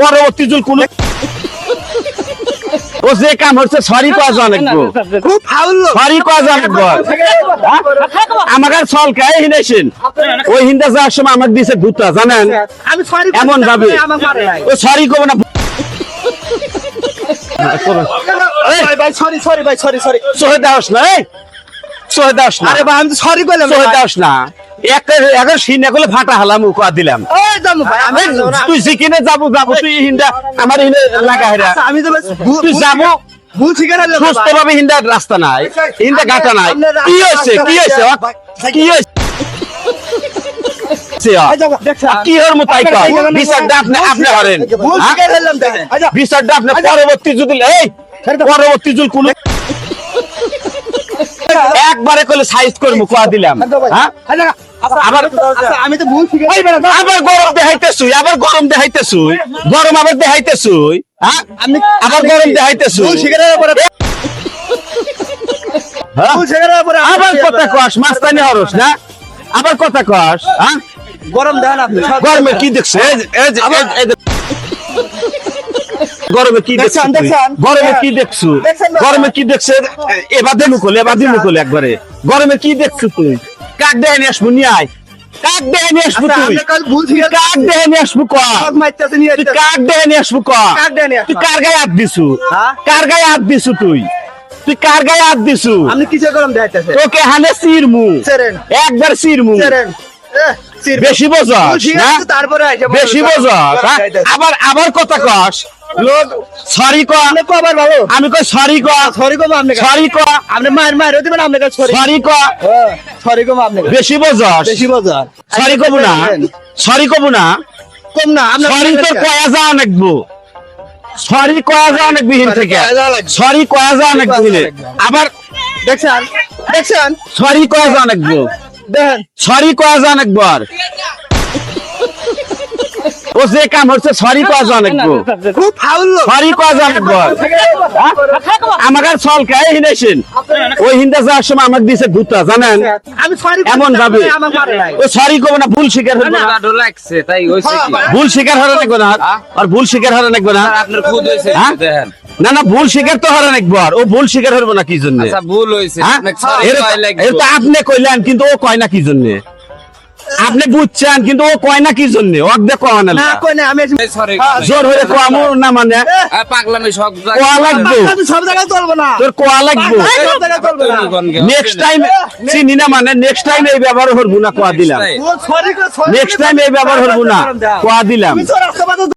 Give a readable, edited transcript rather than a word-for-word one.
পরবর্তী কোন ও যে কাম হচ্ছে সরি কয়া জানেক খুব সরি কয়া জানেক আমাকে সলকায় হিনেছেন ওই হিন্দা যাওয়ার সময় আমাকে দিছে ভূতা জানেন আমি সরি এমন ভাবে ও সরি করবো না ভাই সরি সরি ভাই সরি সরি সহে দাস না সহে দাস না আরে ভাই আমি সরি বললাম সহে দাস না এখন সিনে গুলো ফাটা হালাম উকা দিলাম তুই সিকিনে যাবো তুই হিন্দা আমার হিন্দা লাগা হেরা আমি তো তুই যাবো ভুল শিকার হলো সুস্থ ভাবে হিন্দা রাস্তা নাই হিন্দা গাটা নাই কি হয়েছে কি হয়েছে কি হয়েছে কি হর মতাই কয় বিচারটা আপনি হরেন ভুল শিকার হলাম দেখেন বিচারটা আপনি পরবর্তী যদি পরবর্তী যদি কোন একবারে কলে সাইজ করবো কোয়া দিলাম হ্যাঁ আবার আমি তো ভুল শিকার আবার গরম দেখাইতেছুই আবার গরম দেখাইতেছুই গরম আবার দেখাইতেছুই হ্যাঁ আবার গরম দেখাইতেছুই ভুল শিকারের উপরে ভুল শিকারের উপরে আবার কথা কস মাস্তানি হরস না আবার কথা কস হ্যাঁ গরম দেন আপনি গরমে কি দেখছ গরমে কি দেখছেন গরমে কি দেখছো গরমে কি দেখছে এবার মুকলে একবারে গরমে কি দেখছো তুই কাক দেয় নিয়ে আসবো নিয়ে আয় কাক দেয় নিয়ে আসবো তুই কাক দেয় নিয়ে আসবো কাক দেয় নিয়ে আসবো তুই কার গায়ে হাত দিছু কার গায়ে হাত দিছু তুই কার গায়ে হাত দিছু আপনি কিসে গরম দেখাইতেছে তোকে হানে সিরমু একবার সিরমু বেশি বোঝাস না তারপরে বেশি বোঝাস আবার কথা কস লোক সরি কো আবার ভালো আমি কই সরি কো সরি কম আপনি সরি কো আপনি মার দিবেন আপনি সরি সরি কো সরি কম আপনি বেশি বোঝাস বেশি বোঝার সরি কব না সরি কব না কম না আপনি সরি তো কয়া যা অনেকবো সরি কয়া যা অনেক বিহীন থেকে সরি কয়া যা অনেক বিহীন আবার দেখছেন সরি কয়া যা অনেকবো দেখেন সরি কয়া যা অনেকবার ও যে কাম হচ্ছে সরি কয়া যা অনেকবো খুব ফাউল সরি কয়া যা অনেকবার আমাকে সলকায় হিনেছেন ওই হিন্দা যাওয়ার সময় আমাকে দিছে ভূতা জানেন আমি সরি এমন ভাবে ও সরি করবো না ভুল স্বীকার হবে না লাগছে তাই হইছে কি ভুল স্বীকার হারা নাকবো না আর ভুল স্বীকার হারা নাকবো না আপনার খুদ হইছে দেখেন না ভুল স্বীকার তো হারা নাকবার ও ভুল স্বীকার হবো না কি জন্য আচ্ছা ভুল হইছে আপনাকে সরি কই লাগবে এটা আপনি কইলেন কিন্তু ও কয় না কি জন্য আপনি বুঝছেন কিন্তু ও কয় না কি জন্য অর্ধেক কয় না কই না আমি সরি জোর হয়ে কোয়ামু না মানে পাগলামি সব কোয়া লাগবে সব জায়গায় চলবে না তোর কোয়া লাগবে সব জায়গায় চলবে না নেক্সট টাইম চিনি না মানে নেক্সট টাইম এই ব্যবহার করবো না কোয়া দিলাম সরি নেক্সট টাইম এই ব্যবহার করবো না কোয়া দিলাম